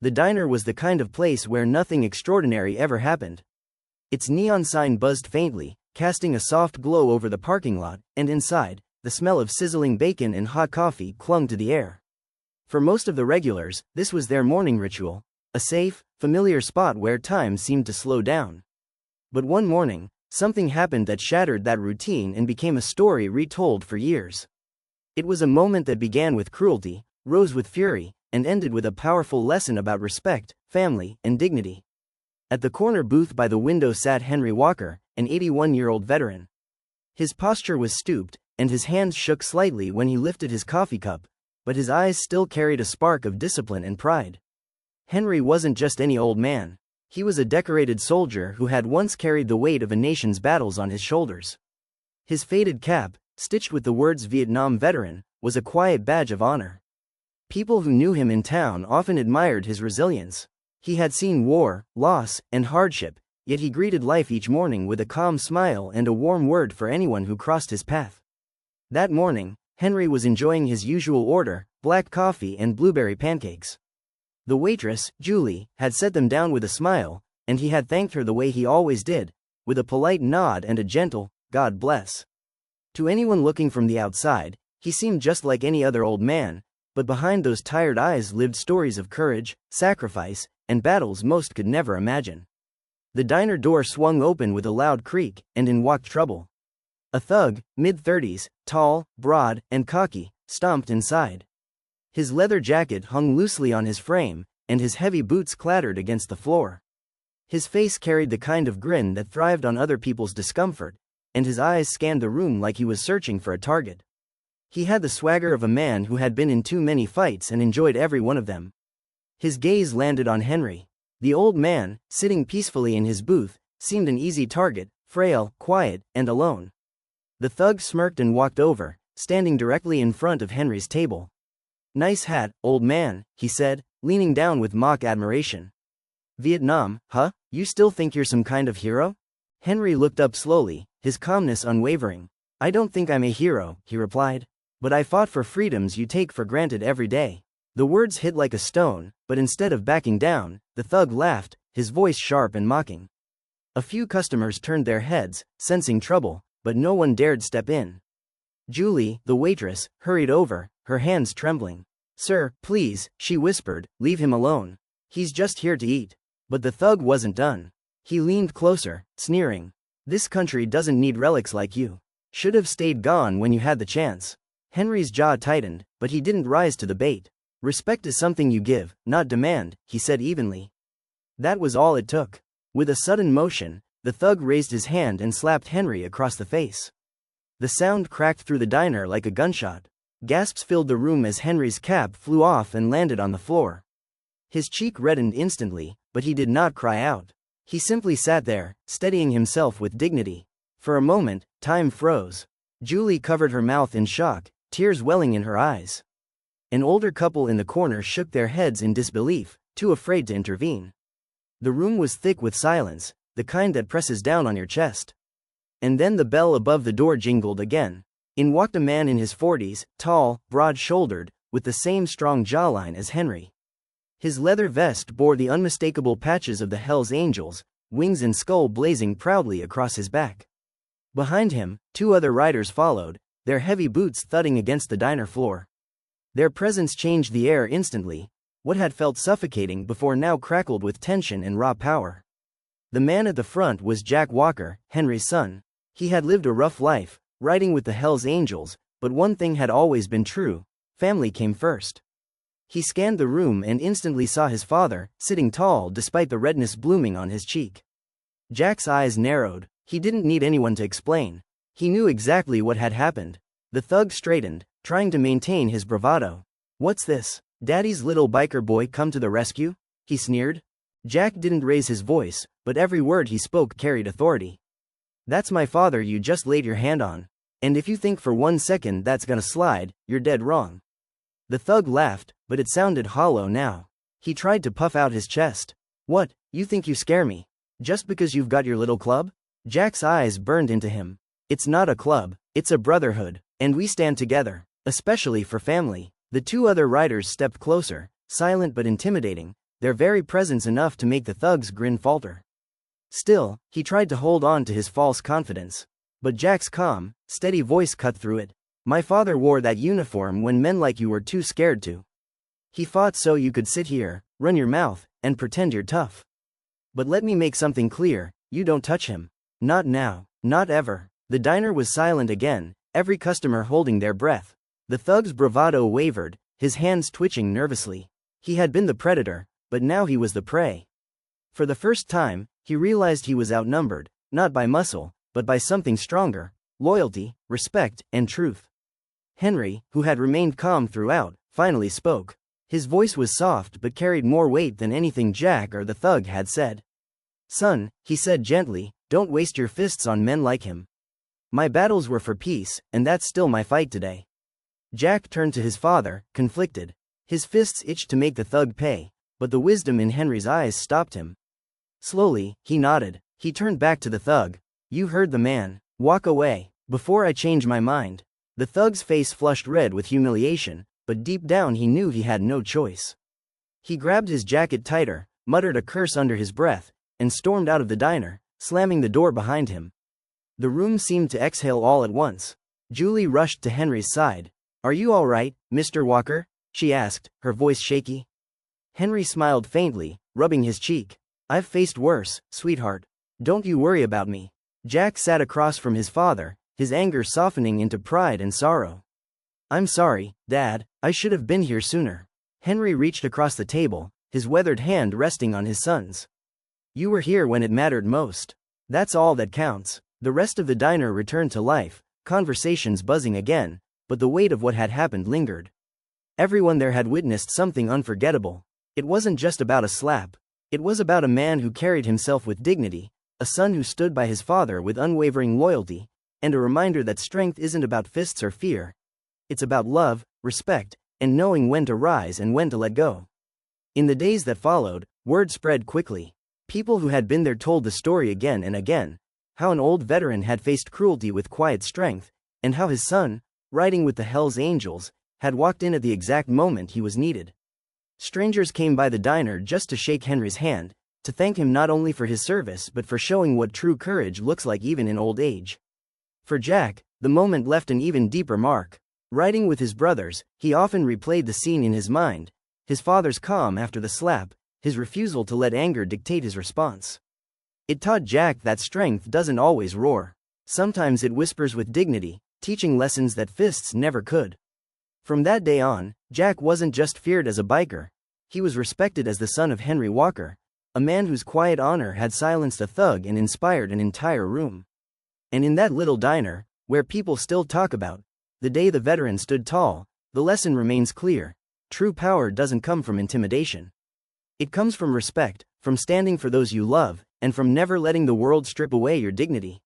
The diner was the kind of place where nothing extraordinary ever happened. Its neon sign buzzed faintly, casting a soft glow over the parking lot, and inside, the smell of sizzling bacon and hot coffee clung to the air. For most of the regulars, this was their morning ritual, a safe, familiar spot where time seemed to slow down. But one morning, something happened that shattered that routine and became a story retold for years. It was a moment that began with cruelty, rose with fury, and ended with a powerful lesson about respect, family, and dignity. At the corner booth by the window sat Henry Walker, an 81-year-old veteran. His posture was stooped, and his hands shook slightly when he lifted his coffee cup, but his eyes still carried a spark of discipline and pride. Henry wasn't just any old man. He was a decorated soldier who had once carried the weight of a nation's battles on his shoulders. His faded cap, stitched with the words Vietnam Veteran, was a quiet badge of honor. People who knew him in town often admired his resilience. He had seen war, loss, and hardship, yet he greeted life each morning with a calm smile and a warm word for anyone who crossed his path. That morning, Henry was enjoying his usual order, black coffee and blueberry pancakes. The waitress, Julie, had set them down with a smile, and he had thanked her the way he always did, with a polite nod and a gentle, "God bless." To anyone looking from the outside, he seemed just like any other old man, but behind those tired eyes lived stories of courage, sacrifice, and battles most could never imagine. The diner door swung open with a loud creak, and in walked Trouble. A thug, mid-30s, tall, broad, and cocky, stomped inside. His leather jacket hung loosely on his frame, and his heavy boots clattered against the floor. His face carried the kind of grin that thrived on other people's discomfort, and his eyes scanned the room like he was searching for a target. He had the swagger of a man who had been in too many fights and enjoyed every one of them. His gaze landed on Henry. The old man, sitting peacefully in his booth, seemed an easy target, frail, quiet, and alone. The thug smirked and walked over, standing directly in front of Henry's table. "Nice hat, old man," he said, leaning down with mock admiration. "Vietnam, huh? You still think you're some kind of hero?" Henry looked up slowly, his calmness unwavering. "I don't think I'm a hero," he replied. "But I fought for freedoms you take for granted every day." The words hit like a stone, but instead of backing down, the thug laughed, his voice sharp and mocking. A few customers turned their heads, sensing trouble, but no one dared step in. Julie, the waitress, hurried over, her hands trembling. "Sir, please," she whispered, "leave him alone. He's just here to eat." But the thug wasn't done. He leaned closer, sneering. "This country doesn't need relics like you. Should have stayed gone when you had the chance." Henry's jaw tightened, but he didn't rise to the bait. "Respect is something you give, not demand," he said evenly. That was all it took. With a sudden motion, the thug raised his hand and slapped Henry across the face. The sound cracked through the diner like a gunshot. Gasps filled the room as Henry's cap flew off and landed on the floor. His cheek reddened instantly, but he did not cry out. He simply sat there, steadying himself with dignity. For a moment, time froze. Julie covered her mouth in shock, tears welling in her eyes. An older couple in the corner shook their heads in disbelief, too afraid to intervene. The room was thick with silence, the kind that presses down on your chest. And then the bell above the door jingled again. In walked a man in his 40s, tall, broad-shouldered, with the same strong jawline as Henry. His leather vest bore the unmistakable patches of the Hells Angels, wings and skull blazing proudly across his back. Behind him, two other riders followed, their heavy boots thudding against the diner floor. Their presence changed the air instantly. What had felt suffocating before now crackled with tension and raw power. The man at the front was Jack Walker, Henry's son. He had lived a rough life, riding with the Hells Angels, but one thing had always been true: family came first. He scanned the room and instantly saw his father, sitting tall despite the redness blooming on his cheek. Jack's eyes narrowed. He didn't need anyone to explain. He knew exactly what had happened. The thug straightened, trying to maintain his bravado. "What's this? Daddy's little biker boy come to the rescue?" he sneered. Jack didn't raise his voice, but every word he spoke carried authority. "That's my father you just laid your hand on. And if you think for 1 second that's gonna slide, you're dead wrong." The thug laughed, but it sounded hollow now. He tried to puff out his chest. "What, you think you scare me? Just because you've got your little club?" Jack's eyes burned into him. "It's not a club, it's a brotherhood, and we stand together, especially for family." The two other riders stepped closer, silent but intimidating, their very presence enough to make the thug's grin falter. Still, he tried to hold on to his false confidence. But Jack's calm, steady voice cut through it. My father wore that uniform when men like you were too scared to. He fought so you could sit here, run your mouth, and pretend you're tough. But let me make something clear, you don't touch him. Not now, not ever. The diner was silent again, every customer holding their breath. The thug's bravado wavered, his hands twitching nervously. He had been the predator, but now he was the prey. For the first time, he realized he was outnumbered, not by muscle, but by something stronger: loyalty, respect, and truth. Henry, who had remained calm throughout, finally spoke. His voice was soft but carried more weight than anything Jack or the thug had said. Son, he said gently, don't waste your fists on men like him. My battles were for peace, and that's still my fight today. Jack turned to his father, conflicted. His fists itched to make the thug pay, but the wisdom in Henry's eyes stopped him. Slowly, he nodded. He turned back to the thug. You heard the man. Walk away, before I change my mind. The thug's face flushed red with humiliation, but deep down he knew he had no choice. He grabbed his jacket tighter, muttered a curse under his breath, and stormed out of the diner, slamming the door behind him. The room seemed to exhale all at once. Julie rushed to Henry's side. Are you all right, Mr. Walker? She asked, her voice shaky. Henry smiled faintly, rubbing his cheek. I've faced worse, sweetheart. Don't you worry about me. Jack sat across from his father, his anger softening into pride and sorrow. I'm sorry, Dad, I should have been here sooner. Henry reached across the table, his weathered hand resting on his son's. You were here when it mattered most. That's all that counts. The rest of the diner returned to life, conversations buzzing again, but the weight of what had happened lingered. Everyone there had witnessed something unforgettable. It wasn't just about a slap. It was about a man who carried himself with dignity, a son who stood by his father with unwavering loyalty, and a reminder that strength isn't about fists or fear. It's about love, respect, and knowing when to rise and when to let go. In the days that followed, word spread quickly. People who had been there told the story again and again, how an old veteran had faced cruelty with quiet strength, and how his son, riding with the Hells Angels, had walked in at the exact moment he was needed. Strangers came by the diner just to shake Henry's hand, to thank him not only for his service but for showing what true courage looks like even in old age. For Jack, the moment left an even deeper mark. Riding with his brothers, he often replayed the scene in his mind, his father's calm after the slap, his refusal to let anger dictate his response. It taught Jack that strength doesn't always roar. Sometimes it whispers with dignity, teaching lessons that fists never could. From that day on, Jack wasn't just feared as a biker. He was respected as the son of Henry Walker, a man whose quiet honor had silenced a thug and inspired an entire room. And in that little diner, where people still talk about the day the veteran stood tall, the lesson remains clear. True power doesn't come from intimidation. It comes from respect, from standing for those you love, and from never letting the world strip away your dignity.